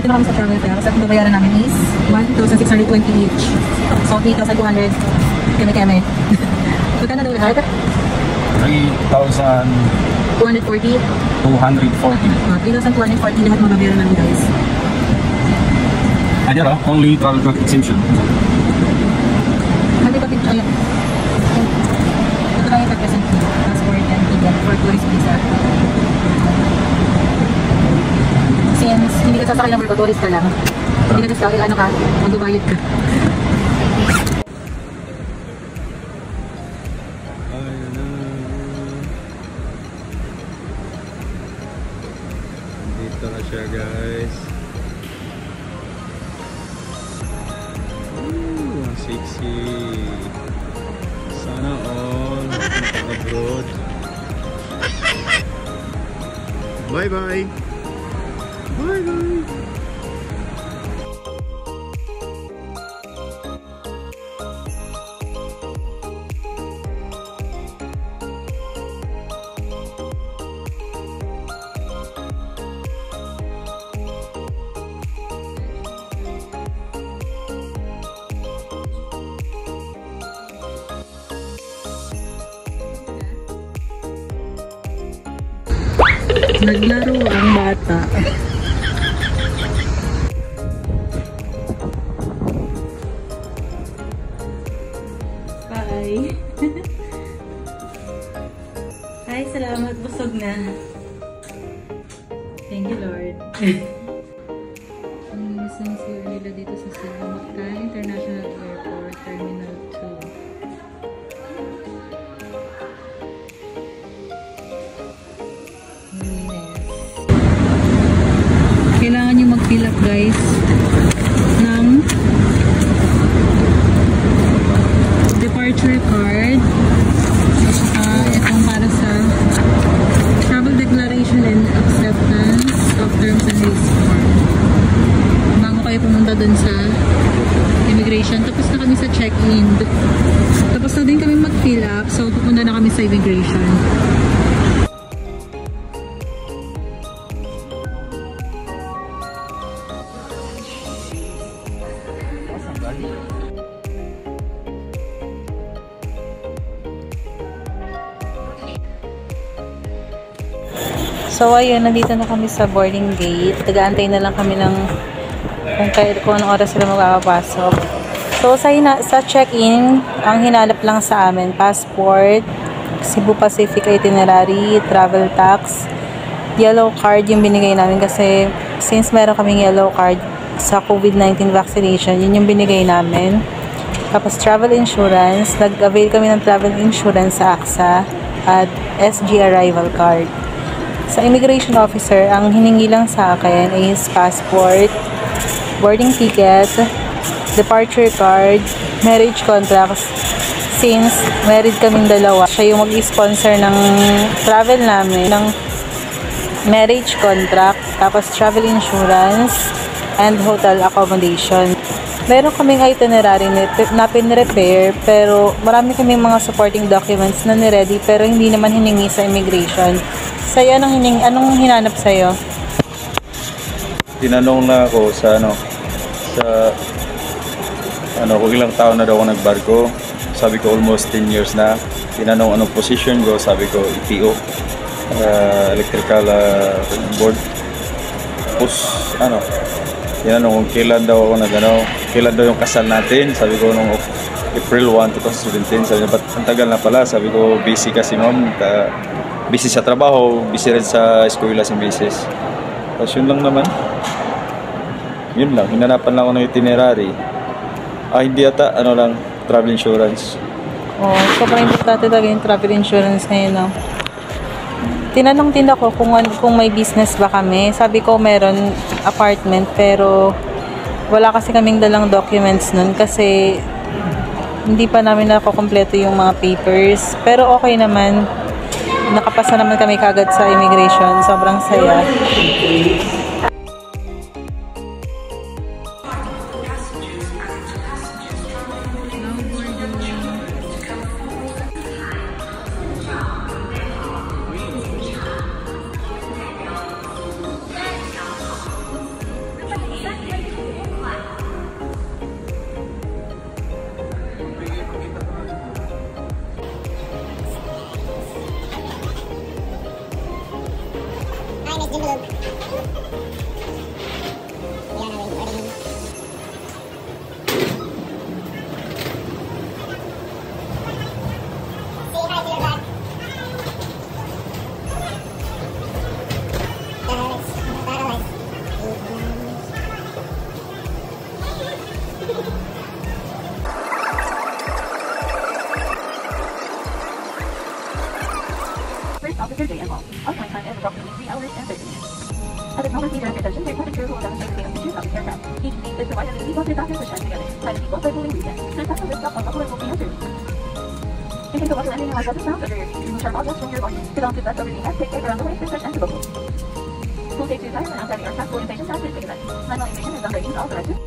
Nandito na kami sa travel fare. Kasi ang babayaran namin is 1,620 each. So, 3,200 keme-keme. Magkano daw lahat? 3,240. 240. 3,240 lahat mababayaran namin guys. And yeah, only travel card exemption. Hindi pa picture yun. Ito lang yung pag-present fee. Passport and ticket for tourist visa. Since hindi ka sasakay ng barko, tourist ka lang. Hindi ka sasakay, ano ka, magbabayad ka. Dito na siya guys. Ang sexy. Sana all abroad. Bye bye. Bye bye. Naglaro ang bata. Bye. Hi, salamat. Busog na. Thank you, Lord. Ang sincere nila dito sa Cebu International Airport, Terminal 2. Kailangan nyo mag-fill up guys ng departure card. Itong para sa travel declaration and acceptance of terms and release form. Bago kayo pumunta dun sa immigration. Tapos na kami sa check-in. Tapos na din kami mag-fill up. So pupunta na kami sa immigration. So ayun, nandito na kami sa boarding gate. Taga-antay na lang kami ng kung anong oras sila magpapasok. So sa check-in, ang hinalap lang sa amin, passport, Cebu Pacific itinerary, travel tax, yellow card yung binigay namin kasi since meron kaming yellow card sa COVID-19 vaccination, yun yung binigay namin. Tapos travel insurance, nag-avail kami ng travel insurance sa AXA at SG arrival card. Sa immigration officer, ang hiningi lang sa akin is passport, boarding ticket, departure card, marriage contracts. Since married kaming dalawa, siya yung mag-sponsor ng travel namin, ng marriage contract, tapos travel insurance, and hotel accommodation. Meron kaming itinerary na pin-repair, pero marami kaming mga supporting documents na ni-ready, pero hindi naman hiningi sa immigration. Sa'yo, anong hinanap sa'yo? Tinanong na ako sa kung ilang taon na daw ako nagbarko. Sabi ko almost 10 years na. Tinanong anong position ko, sabi ko ETO, electrical board. Tapos tinanong kung kailan daw ako kailan daw yung kasal natin. Sabi ko nung April 1, 2017. Sabi niya, ba't ang tagal na pala? Sabi ko, busy kasi ma'am. Busy sa trabaho, busy rin sa eskwela sa misis. Tapos yun lang naman. Yun lang, hinanapan lang ako ng itinerary. Hindi ata, travel insurance. Sobrang importante talaga yung travel insurance ngayon, no? Tinanong din ako kung may business ba kami. Sabi ko meron apartment, pero wala kasi kaming dalang documents nun kasi hindi pa namin nakukompleto yung mga papers. Pero okay naman. Nakapasa naman kami kagad sa immigration. Sobrang saya. Officer Day involved. Our flight time is approximately 3 hours and 30 minutes. At this moment, please direct attention to cabin crew who will demonstrate the state of features of the aircraft. Each seat is divided into seatbelts with doctors pushed together. Tie the seatbelt by pulling loose ends. There's time to stop on buckle and will be answered. In case of water landing and high surface sounds under your seat, remove sharp objects from your body. Sit down to best over the head, take care around the waist, and and to buckle. Full safety attire when outside the aircraft, full inflation test is taken. Manual ignition is done by use all directions.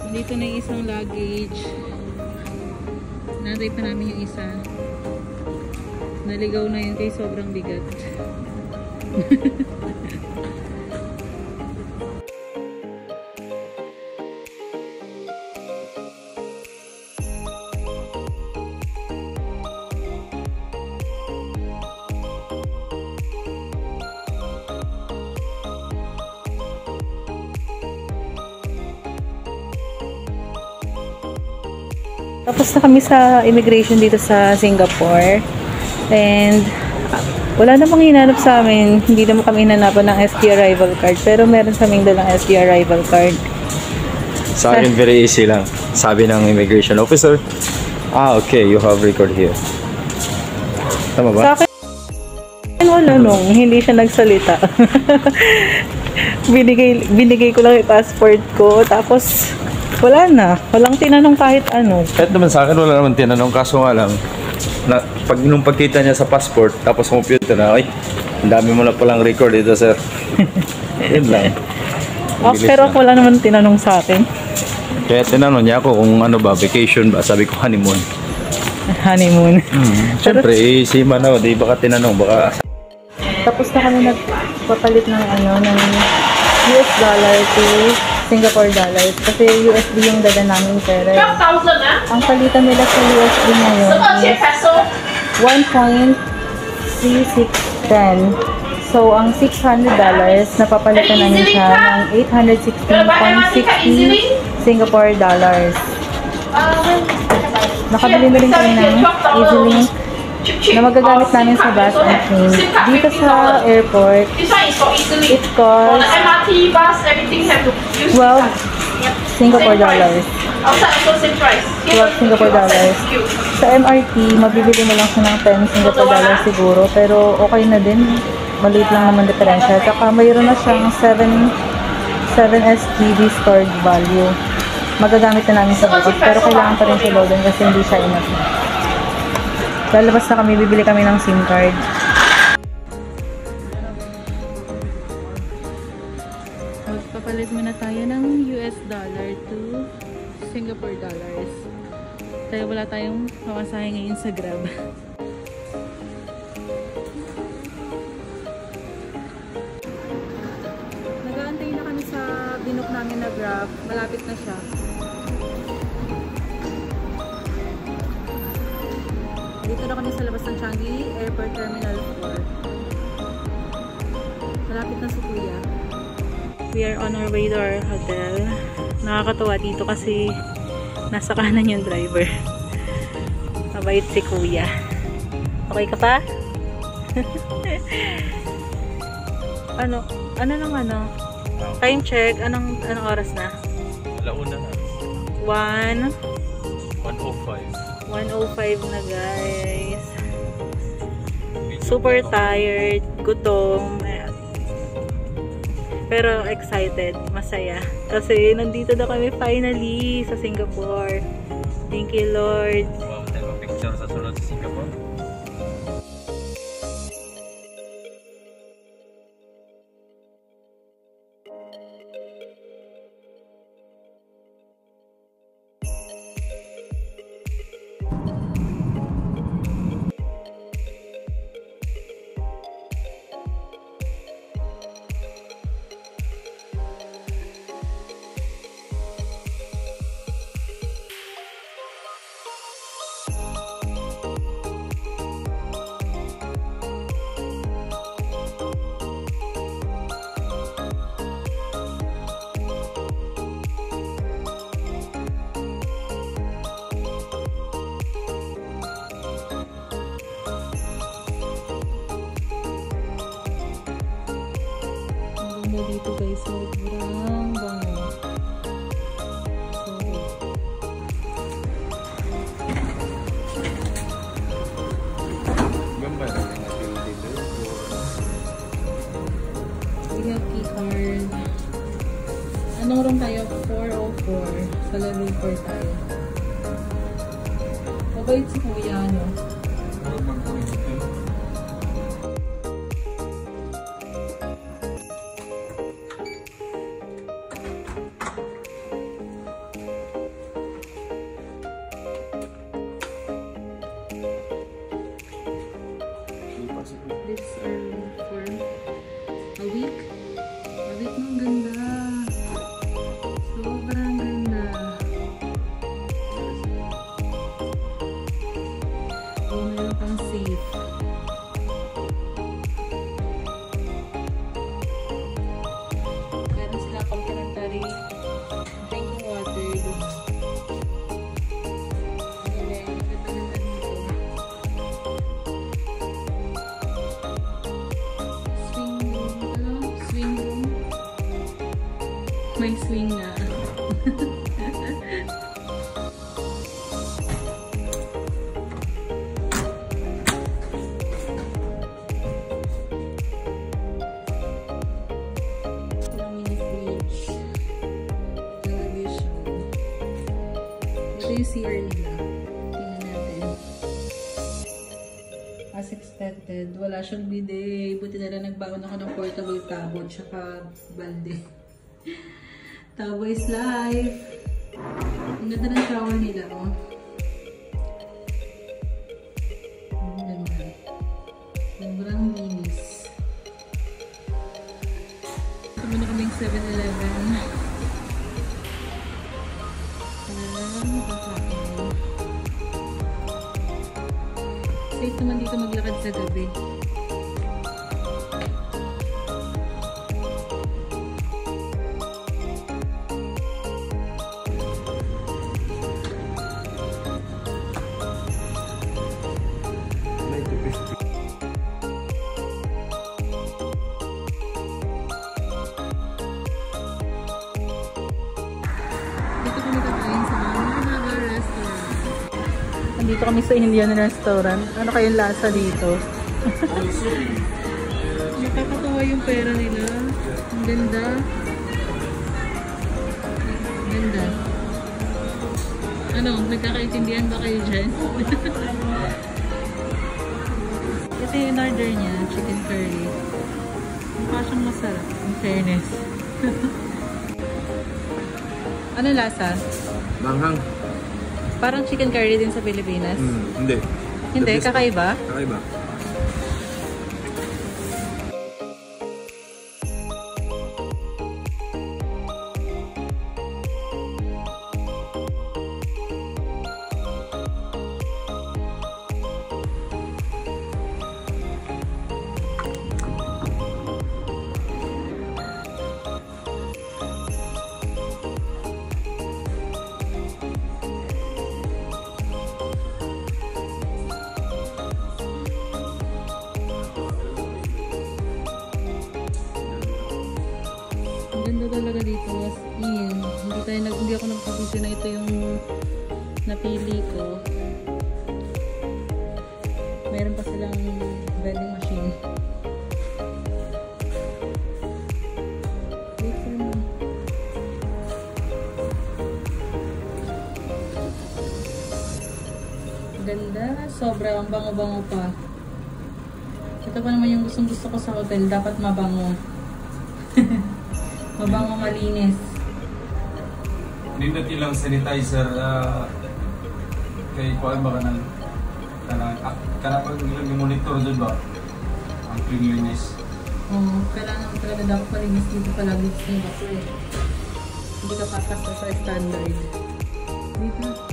Dito na yung isang luggage. Natay pa namin yung isa. Naligaw na yun kay sobrang bigat. Tapos na kami sa immigration dito sa Singapore. And wala namang hinanap sa amin. Hindi naman kami hinanapan ng SD arrival card. Pero meron kaming dalang SD arrival card. Sa akin, very easy lang. Sabi ng immigration officer, okay, you have record here. Tama ba? Sa akin, wala nung. Hindi siya nagsalita. binigay ko lang yung passport ko. Tapos, wala na. Walang tinanong kahit ano. Kahit naman sa akin, wala naman tinanong. Kaso nga lang, nung pagkita niya sa passport, tapos computer na, ay, ang dami mo na palang record dito, sir. Yun lang. Pero wala naman tinanong sa akin. Kaya tinanong niya ako kung ano ba, vacation ba? Sabi ko, honeymoon. Honeymoon. Siyempre, si Manaw, di baka tinanong, baka... Tapos na kami nagpapalit ng ng US dollar to Singapore dollars. Kasi USD yung dala namin pera. Ang palitan nila sa USD ngayon is 1.3610. So, ang $600, napapalitan namin siya ng 816.60 Singapore dollars. Nakabili na rin kami ng EasyLink na magagamit namin sa bus and train. Dito sa airport, it costs 12 Singapore dollars. 12 Singapore dollars. Sa MRT, mabibili mo lang siya ng 10 Singapore dollars siguro. Pero okay na din. Maliit lang naman diferensya. Saka mayroon na siyang 7 SGD stored value. Magagamit na namin sa bukod. Pero kailangan pa rin siya loadin kasi hindi siya enough. Lalabas na kami, bibili kami ng SIM card. Magpapalit muna tayo ng US dollar to Singapore dollars. Tayo wala tayong mamasahe ngayon sa Grab. Nag-aantay na kami sa binook namin na Grab. Malapit na siya. Dito na kami sa labas ng Changi Airport Terminal 4. Malapit na si Kuya. We are on our way to our hotel. Nakakatawa dito kasi nasa kanan yung driver. Mabait si Kuya. Okay ka pa? Ano nang time check, anong oras na? Alauna na. 1:05 na guys. Super tired, gutom, pero excited, masaya. Kasi nandito na kami finally sa Singapore. Thank you Lord. Wow, tayo picture sa sunod sa Singapore. bango dito guys. Sobrang bango. We have key card. Anong room tayo? 404. Sa level 4 tayo. Mabait si Kuya, ano? This for a week. A week nung ganda. Sobrang ganda. Oh, meron pang safe. Meron sila complimentary drinking water. May swing na. Mini fridge. Television. Ito yung CR nila. Tingnan natin. As expected, wala siyang bidet. Buti na lang nagbaon ako ng portable tabo tsaka balde. Tabo is life. Ang ganda ng shower nila, oh. Ang ganda. Sobrang linis. Ito muna kaming 7-Eleven. Safe naman dito maglakad sa gabi. Dito kami sa Indian restaurant. Ano kayong lasa dito? Nakakatawa yung pera nila. Ang ganda. Ang ganda. Ano? Nagkakaintindihan ba kayo dyan? Ito yung order niya. Chicken curry. Mukha siyang masarap. In fairness. Ano lasa? Manghang. Parang chicken curry din sa Pilipinas. Hindi. Hindi? Kakaiba? Kakaiba. Ganda talaga dito, as in. Hindi ako nagpapisi na ito yung napili ko. Meron pa silang vending machine. Ganda, sobrang bango-bango pa. Ito pa naman yung gustong-gusto ko sa hotel, dapat mabango. Mabango, malinis. Nindot ilang sanitizer kay kuan ba kanang kanang ilang monitor doon ba ang cleanliness. Oo, kailangan talaga dapat malinis dito palagi sa kasi hindi ka papasta sa standard. Dito.